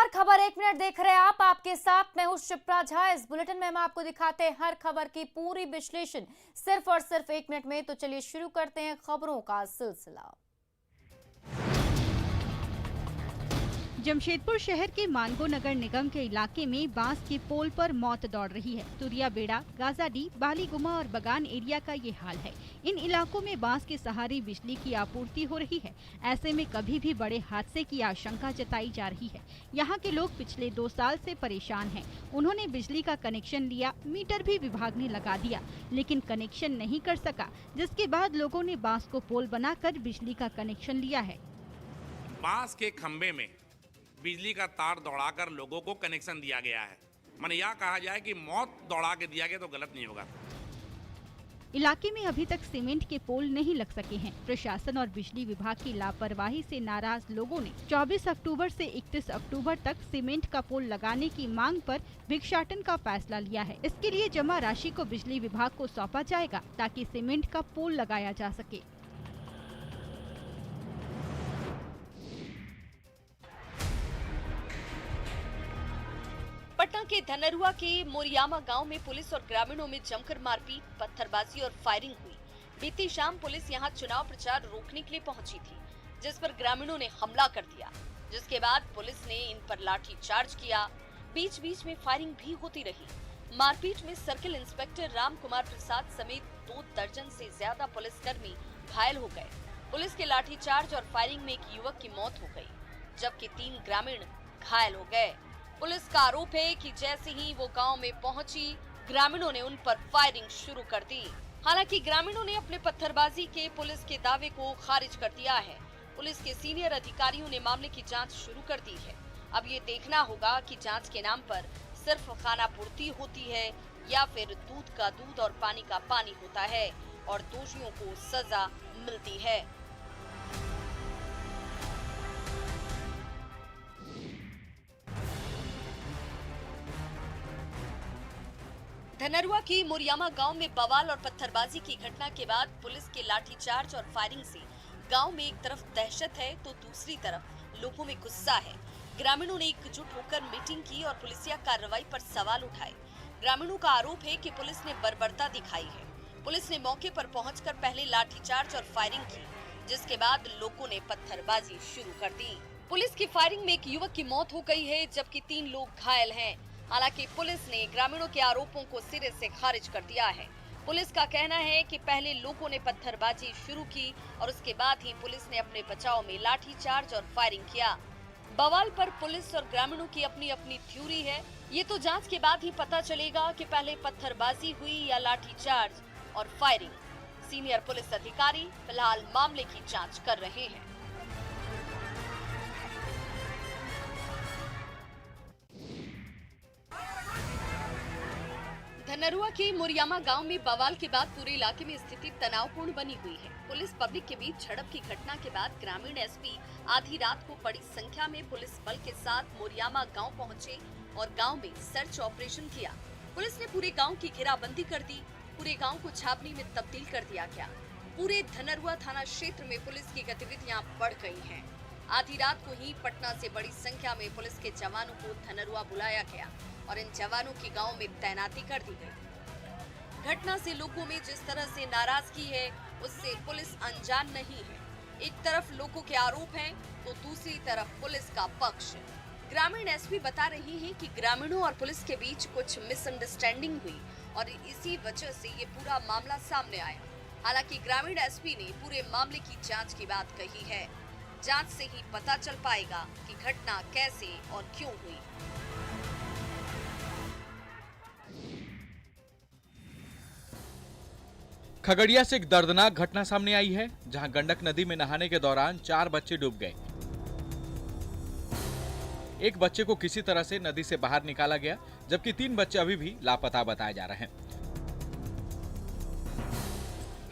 नमस्कार, खबर एक मिनट देख रहे हैं आप। आपके साथ मैं हूं शिप्रा झा। इस बुलेटिन में हम आपको दिखाते हैं हर खबर की पूरी विश्लेषण सिर्फ और सिर्फ एक मिनट में। तो चलिए शुरू करते हैं खबरों का सिलसिला। जमशेदपुर शहर के मानगो नगर निगम के इलाके में बांस के पोल पर मौत दौड़ रही है। तुरिया बेड़ा, गाजाडी, बालीगुमा और बगान एरिया का ये हाल है। इन इलाकों में बांस के सहारे बिजली की आपूर्ति हो रही है। ऐसे में कभी भी बड़े हादसे की आशंका जताई जा रही है। यहाँ के लोग पिछले 2 साल से परेशान हैं। उन्होंने बिजली का कनेक्शन लिया, मीटर भी विभाग ने लगा दिया, लेकिन कनेक्शन नहीं कर सका, जिसके बाद लोगों ने बांस को पोल बनाकर बिजली का कनेक्शन लिया है। बांस के खंबे में बिजली का तार दौड़ाकर लोगों को कनेक्शन दिया गया है। माने यह कहा जाए कि मौत दौड़ा के दिया गया तो गलत नहीं होगा। इलाके में अभी तक सीमेंट के पोल नहीं लग सके हैं। प्रशासन और बिजली विभाग की लापरवाही से नाराज लोगों ने 24 अक्टूबर से 31 अक्टूबर तक सीमेंट का पोल लगाने की मांग पर भिक्षाटन का फैसला लिया है। इसके लिए जमा राशि को बिजली विभाग को सौंपा जाएगा ताकि सीमेंट का पोल लगाया जा सके। पटना के धनरुआ के मोरियामा गांव में पुलिस और ग्रामीणों में जमकर मारपीट, पत्थरबाजी और फायरिंग हुई। बीती शाम पुलिस यहां चुनाव प्रचार रोकने के लिए पहुंची थी, जिस पर ग्रामीणों ने हमला कर दिया, जिसके बाद पुलिस ने इन पर लाठी चार्ज किया। बीच बीच में फायरिंग भी होती रही। मारपीट में सर्किल इंस्पेक्टर राम कुमार प्रसाद समेत 2 दर्जन से ज्यादा पुलिसकर्मी घायल हो गए। पुलिस के लाठी चार्ज और फायरिंग में एक युवक की मौत हो गई, जबकि 3 ग्रामीण घायल हो गए। पुलिस का आरोप है कि जैसे ही वो गांव में पहुंची, ग्रामीणों ने उन पर फायरिंग शुरू कर दी। हालांकि ग्रामीणों ने अपने पत्थरबाजी के पुलिस के दावे को खारिज कर दिया है। पुलिस के सीनियर अधिकारियों ने मामले की जांच शुरू कर दी है। अब ये देखना होगा कि जांच के नाम पर सिर्फ खाना पूर्ति होती है या फिर दूध का दूध और पानी का पानी होता है और दोषियों को सजा मिलती है। धनरुआ की मोरियामा गांव में बवाल और पत्थरबाजी की घटना के बाद पुलिस के लाठीचार्ज और फायरिंग से गांव में एक तरफ दहशत है तो दूसरी तरफ लोगों में गुस्सा है। ग्रामीणों ने एकजुट होकर मीटिंग की और पुलिसिया कार्रवाई पर सवाल उठाए। ग्रामीणों का आरोप है कि पुलिस ने बर्बरता दिखाई है। पुलिस ने मौके पर पहुंचकर पहले लाठीचार्ज और फायरिंग की, जिसके बाद लोगों ने पत्थरबाजी शुरू कर दी। पुलिस की फायरिंग में एक युवक की मौत हो गई है, जबकि 3 लोग घायल हैं। हालांकि पुलिस ने ग्रामीणों के आरोपों को सिरे से खारिज कर दिया है। पुलिस का कहना है कि पहले लोगों ने पत्थरबाजी शुरू की और उसके बाद ही पुलिस ने अपने बचाव में लाठीचार्ज और फायरिंग किया। बवाल पर पुलिस और ग्रामीणों की अपनी अपनी थ्योरी है। ये तो जांच के बाद ही पता चलेगा कि पहले पत्थरबाजी हुई या लाठीचार्ज और फायरिंग। सीनियर पुलिस अधिकारी फिलहाल मामले की जांच कर रहे हैं। धनरुआ के मोरियामा गांव में बवाल के बाद पूरे इलाके में स्थिति तनावपूर्ण बनी हुई है। पुलिस पब्लिक के बीच झड़प की घटना के बाद ग्रामीण एसपी आधी रात को बड़ी संख्या में पुलिस बल के साथ मोरियामा गांव पहुंचे और गांव में सर्च ऑपरेशन किया। पुलिस ने पूरे गांव की घेराबंदी कर दी। पूरे गांव को छावनी में तब्दील कर दिया गया। पूरे धनरुआ थाना क्षेत्र में पुलिस की गतिविधियां बढ़ गई हैं। आधी रात को ही पटना से बड़ी संख्या में पुलिस के जवानों को धनरुआ बुलाया गया और इन जवानों की गांव में तैनाती कर दी गई। घटना से लोगों में जिस तरह से नाराजगी है, उससे पुलिस अनजान नहीं है। एक तरफ लोगों के आरोप हैं तो दूसरी तरफ पुलिस का पक्ष। ग्रामीण एसपी बता रही हैं कि ग्रामीणों और पुलिस के बीच कुछ मिसअंडरस्टैंडिंग हुई और इसी वजह से ये पूरा मामला सामने आया। हालांकि ग्रामीण एसपी ने पूरे मामले की जांच की बात कही है। जांच से ही पता चल पाएगा कि घटना कैसे और क्यों हुई। खगड़िया से एक दर्दनाक घटना सामने आई है, जहां गंडक नदी में नहाने के दौरान 4 बच्चे डूब गए। एक बच्चे को किसी तरह से नदी से बाहर निकाला गया, जबकि 3 बच्चे अभी भी लापता बताए जा रहे हैं।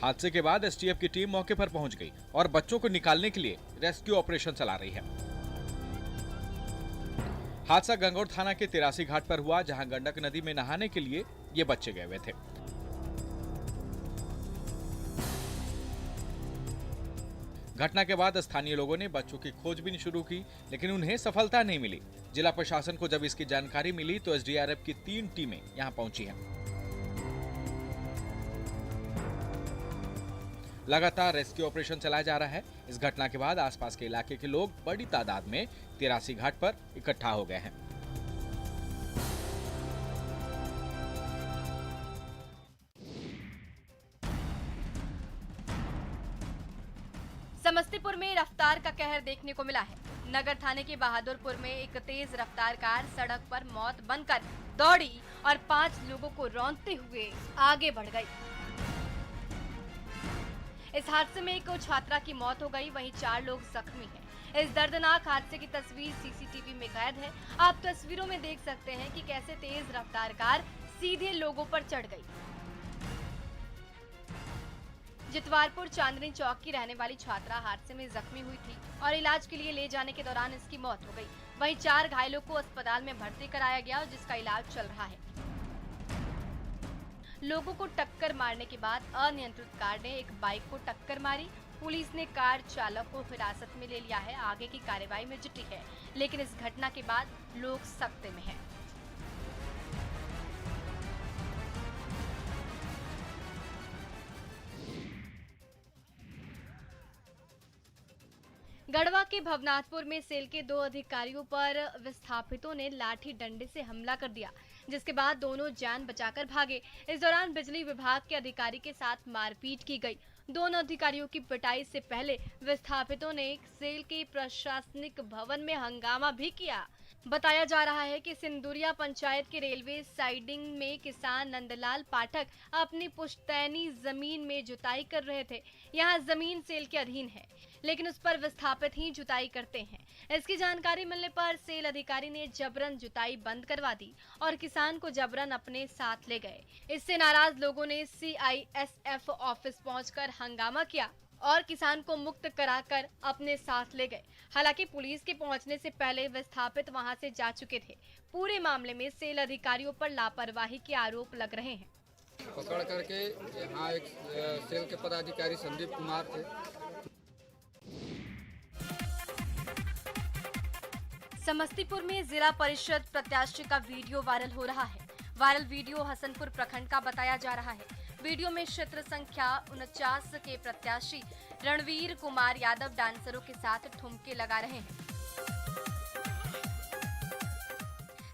हादसे के बाद एसटीएफ की टीम मौके पर पहुंच गई और बच्चों को निकालने के लिए रेस्क्यू ऑपरेशन चला रही है। हादसा गंगौर थाना के 83 घाट पर हुआ, जहां गंडक नदी में नहाने के लिए ये बच्चे गए हुए थे। घटना के बाद स्थानीय लोगों ने बच्चों की खोजबीन शुरू की, लेकिन उन्हें सफलता नहीं मिली। जिला प्रशासन को जब इसकी जानकारी मिली तो एसडीआरएफ की 3 टीमें यहां पहुंची हैं। लगातार रेस्क्यू ऑपरेशन चलाया जा रहा है। इस घटना के बाद आसपास के इलाके के लोग बड़ी तादाद में 83 घाट पर इकट्ठा हो गए हैं। समस्तीपुर में रफ्तार का कहर देखने को मिला है। नगर थाने के बहादुरपुर में एक तेज रफ्तार कार सड़क पर मौत बनकर दौड़ी और 5 लोगों को रौंदते हुए आगे बढ़ गई। इस हादसे में एक छात्रा की मौत हो गई, वहीं 4 लोग जख्मी हैं। इस दर्दनाक हादसे की तस्वीर सीसीटीवी में कैद है। आप तस्वीरों में देख सकते हैं कि कैसे तेज रफ्तार कार सीधे लोगों पर चढ़ गई। जितवारपुर चांदनी चौक की रहने वाली छात्रा हादसे में जख्मी हुई थी और इलाज के लिए ले जाने के दौरान इसकी मौत हो गई। वहीं 4 घायलों को अस्पताल में भर्ती कराया गया, जिसका इलाज चल रहा है। लोगों को टक्कर मारने के बाद अनियंत्रित कार ने एक बाइक को टक्कर मारी। पुलिस ने कार चालक को हिरासत में ले लिया है, आगे की कार्रवाई में जुटी है। लेकिन इस घटना के बाद लोग सख्ते में हैं। गढ़वा के भवनाथपुर में सेल के 2 अधिकारियों पर विस्थापितों ने लाठी डंडे से हमला कर दिया, जिसके बाद दोनों जान बचाकर भागे। इस दौरान बिजली विभाग के अधिकारी के साथ मारपीट की गई। दोनों अधिकारियों की पिटाई से पहले विस्थापितों ने सेल के प्रशासनिक भवन में हंगामा भी किया। बताया जा रहा है कि सिंदुरिया पंचायत के रेलवे साइडिंग में किसान नंदलाल पाठक अपनी पुश्तैनी जमीन में जुताई कर रहे थे। यहां जमीन सेल के अधीन है, लेकिन उस पर विस्थापित ही जुताई करते हैं। इसकी जानकारी मिलने पर सेल अधिकारी ने जबरन जुताई बंद करवा दी और किसान को जबरन अपने साथ ले गए। इससे नाराज लोगों ने CISF ऑफिस पहुंचकर हंगामा किया और किसान को मुक्त कराकर अपने साथ ले गए। हालांकि पुलिस के पहुंचने से पहले विस्थापित वहां से जा चुके थे। पूरे मामले में सेल अधिकारियों पर लापरवाही के आरोप लग रहे हैं। पकड़ करके यहाँ एक सेल के पदाधिकारी संदीप कुमार थे। समस्तीपुर में जिला परिषद प्रत्याशी का वीडियो वायरल हो रहा है। वायरल वीडियो हसनपुर प्रखंड का बताया जा रहा है। वीडियो में क्षेत्र संख्या 49 के प्रत्याशी रणवीर कुमार यादव डांसरों के साथ ठुमके लगा रहे हैं।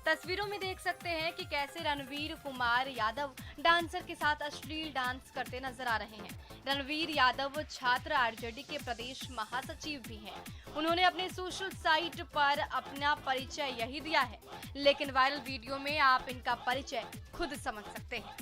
तस्वीरों में देख सकते हैं कि कैसे रणवीर कुमार यादव डांसर के साथ अश्लील डांस करते नजर आ रहे हैं। रणवीर यादव छात्र आरजेडी के प्रदेश महासचिव भी हैं। उन्होंने अपने सोशल साइट पर अपना परिचय यही दिया है, लेकिन वायरल वीडियो में आप इनका परिचय खुद समझ सकते हैं।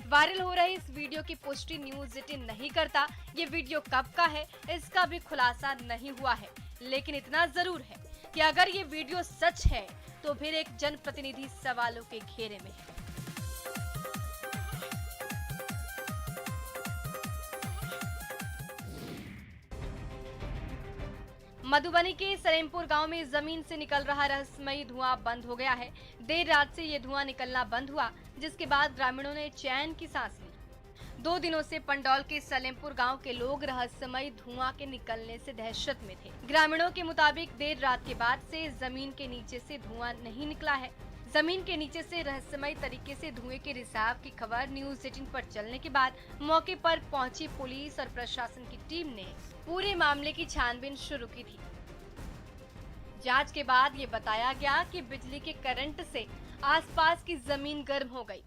वायरल हो रहे इस वीडियो की पुष्टि न्यूज़ 18 नहीं करता। ये वीडियो कब का है इसका भी खुलासा नहीं हुआ है, लेकिन इतना जरूर है कि अगर ये वीडियो सच है तो फिर एक जनप्रतिनिधि सवालों के घेरे में है। मधुबनी के सलेमपुर गांव में जमीन से निकल रहा रहस्यमयी धुआं बंद हो गया है। देर रात से ये धुआं निकलना बंद हुआ, जिसके बाद ग्रामीणों ने चैन की सांस ली। 2 दिनों से पंडौल के सलेमपुर गांव के लोग रहस्यमयी धुआं के निकलने से दहशत में थे। ग्रामीणों के मुताबिक देर रात के बाद से जमीन के नीचे से धुआं नहीं निकला है। जमीन के नीचे से रहस्यमयी तरीके से धुएं के रिसाव की खबर न्यूज़ 18 पर चलने के बाद मौके पर पहुंची पुलिस और प्रशासन की टीम ने पूरे मामले की छानबीन शुरू की थी। जांच के बाद ये बताया गया कि बिजली के करंट से आसपास की जमीन गर्म हो गई।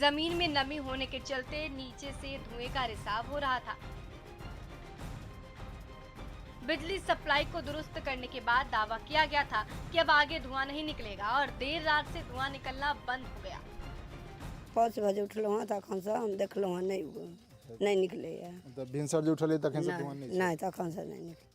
जमीन में नमी होने के चलते नीचे से धुएं का रिसाव हो रहा था। बिजली सप्लाई को दुरुस्त करने के बाद दावा किया गया था कि अब आगे धुआं नहीं निकलेगा और देर रात से धुआं निकलना बंद हो गया। 5 बजे उठल तखन से हम देखल नहीं निकले। भिनसर जो उठल तखन से धुआं नहीं तखन से नहीं निकले।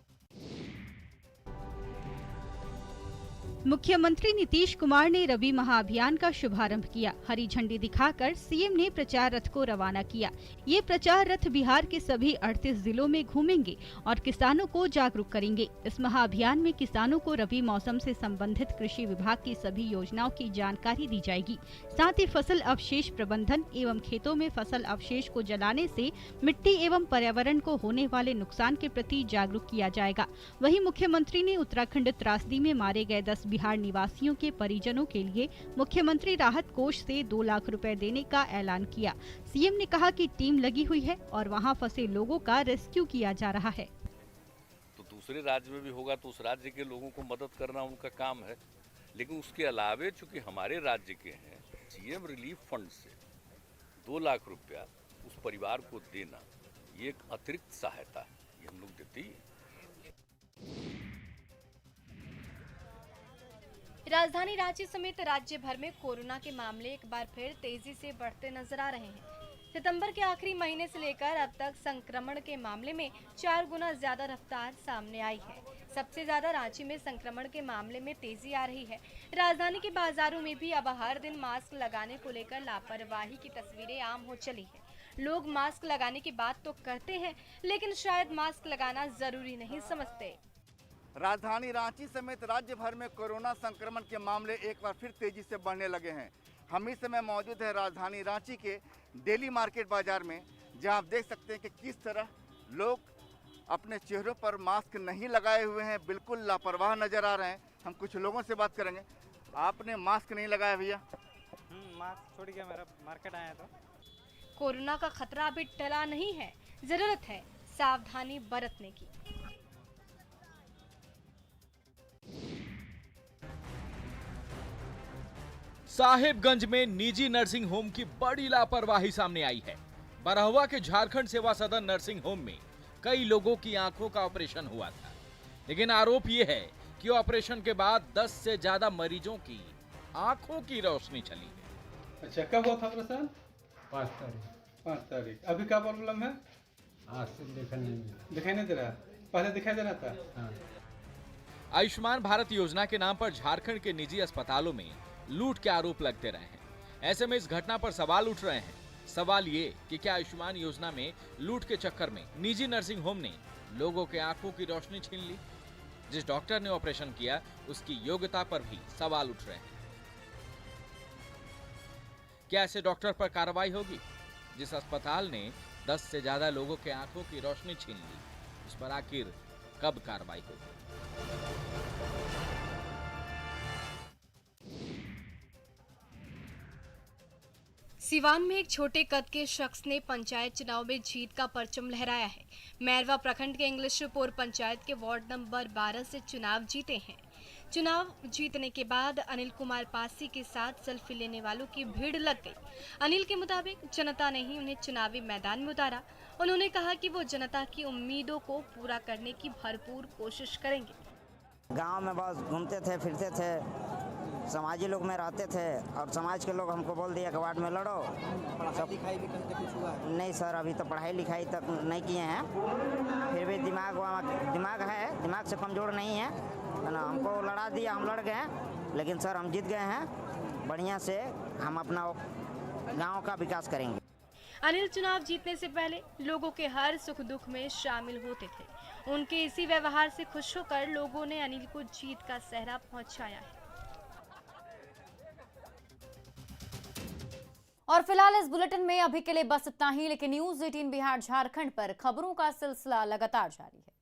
मुख्यमंत्री नीतीश कुमार ने रबी महाअभियान का शुभारंभ किया। हरी झंडी दिखाकर सीएम ने प्रचार रथ को रवाना किया। ये प्रचार रथ बिहार के सभी 38 जिलों में घूमेंगे और किसानों को जागरूक करेंगे। इस महाअभियान में किसानों को रबी मौसम से संबंधित कृषि विभाग की सभी योजनाओं की जानकारी दी जाएगी। साथ ही फसल अवशेष प्रबंधन एवं खेतों में फसल अवशेष को जलाने से मिट्टी एवं पर्यावरण को होने वाले नुकसान के प्रति जागरूक किया जाएगा। वहीं मुख्यमंत्री ने उत्तराखंड त्रासदी में मारे गए 10 बिहार निवासियों के परिजनों के लिए मुख्यमंत्री राहत कोष से 2 लाख रुपए देने का ऐलान किया। सीएम ने कहा कि टीम लगी हुई है और वहां फंसे लोगों का रेस्क्यू किया जा रहा है। तो दूसरे राज्य में भी होगा तो उस राज्य के लोगों को मदद करना उनका काम है, लेकिन उसके अलावे चूंकि हमारे राज्य के हैं, सीएम रिलीफ फंड से 2 लाख रुपया उस परिवार को देना ये एक अतिरिक्त सहायता है, ये हम लोग देते ही। राजधानी रांची समेत राज्य भर में कोरोना के मामले एक बार फिर तेजी से बढ़ते नजर आ रहे हैं। सितंबर के आखिरी महीने से लेकर अब तक संक्रमण के मामले में 4 गुना ज्यादा रफ्तार सामने आई है। सबसे ज्यादा रांची में संक्रमण के मामले में तेजी आ रही है। राजधानी के बाजारों में भी अब हर दिन मास्क लगाने को लेकर लापरवाही की तस्वीरें आम हो चली है। लोग मास्क लगाने की बात तो करते हैं, लेकिन शायद मास्क लगाना जरूरी नहीं समझते। राजधानी रांची समेत राज्य भर में कोरोना संक्रमण के मामले एक बार फिर तेजी से बढ़ने लगे हैं। हम इस समय मौजूद है राजधानी रांची के डेली मार्केट बाजार में, जहां आप देख सकते हैं कि किस तरह लोग अपने चेहरों पर मास्क नहीं लगाए हुए हैं, बिल्कुल लापरवाह नजर आ रहे हैं। हम कुछ लोगों से बात करेंगे। आपने मास्क नहीं लगाया भैया? मास्क छोड़ के मेरा मार्केट आया तो। कोरोना का खतरा अभी टला नहीं है, जरूरत है सावधानी बरतने की। साहिबगंज में निजी नर्सिंग होम की बड़ी लापरवाही सामने आई है। बरहवा के झारखंड सेवा सदन नर्सिंग होम में कई लोगों की आंखों का ऑपरेशन हुआ था, लेकिन आरोप ये है कि ऑपरेशन के बाद 10 से ज्यादा मरीजों की आंखों की रोशनी चली है। अच्छा, कब हुआ था ऑपरेशन? 5 तारीख। अभी क्या प्रॉब्लम है? दिखाई नहीं दे रहा। पहले दिखाई दे रहा था। हाँ। आयुष्मान भारत योजना के नाम पर झारखंड के निजी अस्पतालों में लूट के आरोप लगते रहे हैं। ऐसे में इस घटना पर सवाल उठ रहे हैं। सवाल ये कि क्या आयुष्मान योजना में लूट के चक्कर में निजी नर्सिंग होम ने लोगों के आंखों की रोशनी छीन ली? जिस डॉक्टर ने ऑपरेशन किया उसकी योग्यता पर भी सवाल उठ रहे हैं। क्या ऐसे डॉक्टर पर कार्रवाई होगी? जिस अस्पताल ने 10 से ज्यादा लोगों के आंखों की रोशनी छीन ली, उस पर आखिर कब कार्रवाई होगी? सिवान में एक छोटे कद के शख्स ने पंचायत चुनाव में जीत का परचम लहराया है। मैरवा प्रखंड के इंग्लिशपुर पंचायत के वार्ड नंबर 12 से चुनाव जीते हैं। चुनाव जीतने के बाद अनिल कुमार पासी के साथ सेल्फी लेने वालों की भीड़ लग गई। अनिल के मुताबिक जनता ने ही उन्हें चुनावी मैदान में उतारा। उन्होंने कहा कि वो जनता की उम्मीदों को पूरा करने की भरपूर कोशिश करेंगे। गांव में बस घूमते थे, फिरते थे, समाजी लोग में रहते थे और समाज के लोग हमको बोल दिया कि वार्ड में लड़ो। पढ़ाई लिखाई भी करते कुछ हुआ? नहीं सर, अभी तो पढ़ाई लिखाई तक नहीं किए हैं। फिर भी दिमाग है, दिमाग से कमज़ोर नहीं है ना। हमको लड़ा दिया, हम लड़ गए, लेकिन सर हम जीत गए हैं। बढ़िया से हम अपना गांव का विकास करेंगे। अनिल चुनाव जीतने से पहले लोगों के हर सुख दुख में शामिल होते थे। उनके इसी व्यवहार से खुश होकर लोगों ने अनिल को जीत का सेहरा पहुंचाया है। और फिलहाल इस बुलेटिन में अभी के लिए बस इतना ही, लेकिन न्यूज़ 18 बिहार झारखंड पर खबरों का सिलसिला लगातार जारी है।